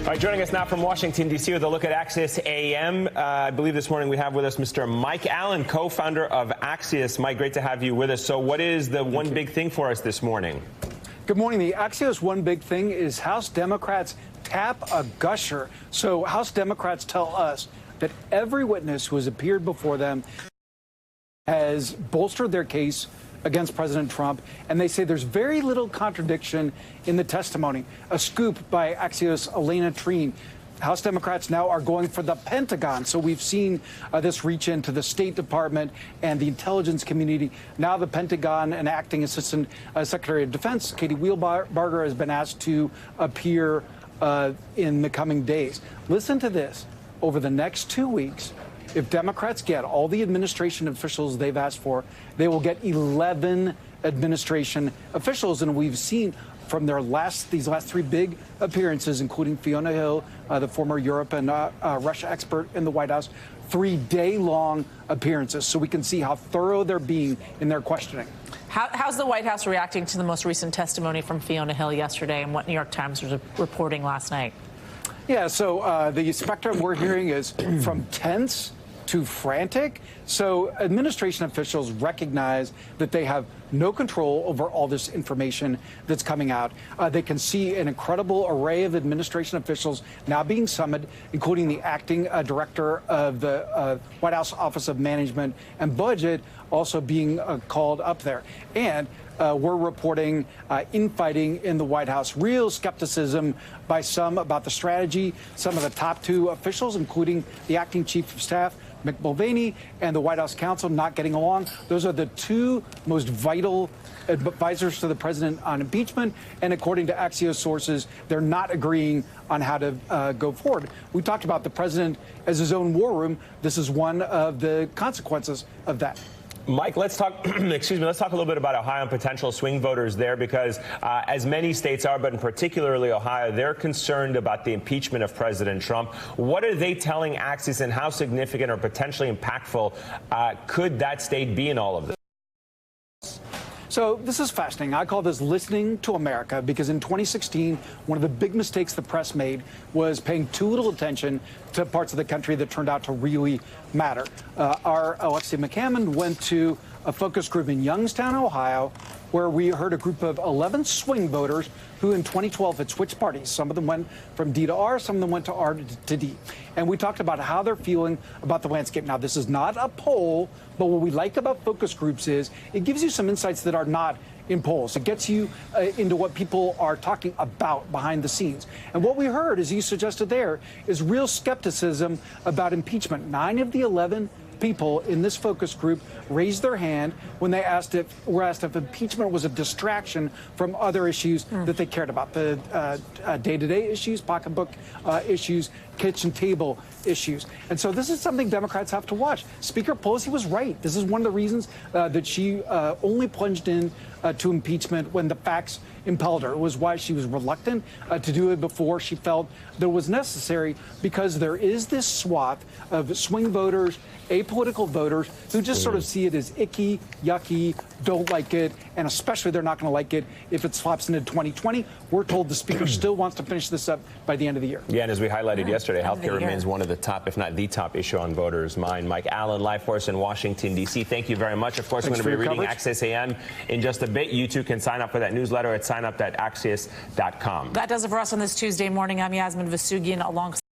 All right, joining us now from Washington, D.C. with a look at Axios AM. I believe this morning we have with us Mr. Mike Allen, co-founder of Axios. Mike, great to have you with us. So what is the one big thing for us this morning? Good morning. The Axios one big thing is House Democrats tap a gusher. So House Democrats tell us that every witness who has appeared before them has bolstered their case against President Trump, and they say there's very little contradiction in the testimony. A scoop by Axios' Elena Treen. House Democrats now are going for the Pentagon. So we've seen this reach into the State Department and the intelligence community. Now the Pentagon and Acting Assistant Secretary of Defense, Katie Wheelbarger, has been asked to appear in the coming days. Listen to this. Over the next 2 weeks, if Democrats get all the administration officials they've asked for, they will get 11 administration officials. And we've seen from these last three big appearances, including Fiona Hill, the former Europe and Russia expert in the White House, 3-day-long appearances. So we can see how thorough they're being in their questioning. How's the White House reacting to the most recent testimony from Fiona Hill yesterday and what New York Times was reporting last night? Yeah, so the spectrum we're hearing is from tense to frantic. So administration officials recognize that they have no control over all this information that's coming out. They can see an incredible array of administration officials now being summoned, including the acting director of the White House Office of Management and Budget also being called up there. And we're reporting infighting in the White House, real skepticism by some about the strategy. Some of the top two officials, including the acting chief of staff, Mick Mulvaney, and the White House counsel, not getting along. Those are the two most vital advisors to the president on impeachment. And according to Axios sources, they're not agreeing on how to go forward. We talked about the president as his own war room. This is one of the consequences of that. Mike, let's talk, excuse me, let's talk a little bit about Ohio and potential swing voters there, because as many states are, but in particularly Ohio, they're concerned about the impeachment of President Trump. What are they telling Axios, and how significant or potentially impactful could that state be in all of this? So this is fascinating. I call this listening to America, because in 2016, one of the big mistakes the press made was paying too little attention to parts of the country that turned out to really matter. Our Alexia McCammon went to a focus group in Youngstown, Ohio, where we heard a group of 11 swing voters who in 2012 had switched parties. Some of them went from D to R, some of them went to R to D. And we talked about how they're feeling about the landscape. Now, this is not a poll, but what we like about focus groups is it gives you some insights that are not in polls. It gets you into what people are talking about behind the scenes. And what we heard, as you suggested there, is real skepticism about impeachment. 9 of the 11 people in this focus group raised their hand when they were asked if impeachment was a distraction from other issues that they cared about, the day-to-day issues, pocketbook issues, kitchen table issues. And so this is something Democrats have to watch. Speaker Pelosi was right. This is one of the reasons that she only plunged in to impeachment when the facts impelled her. It was why she was reluctant to do it before she felt that it was necessary, because there is this swath of swing voters, apolitical voters, who just sort of see it as icky, yucky, don't like it, and especially they're not going to like it if it swaps into 2020. We're told the speaker still wants to finish this up by the end of the year. Yeah, and as we highlighted yesterday, healthcare remains one of the top, if not the top issue on voters' mind. Mike Allen, live for us in Washington, D.C. Thank you very much. Of course, Thanks we're going to be reading coverage. Axios AM in just a bit. You too can sign up for that newsletter at signup.axios.com. That does it for us on this Tuesday morning. I'm Yasmin Vasugian alongside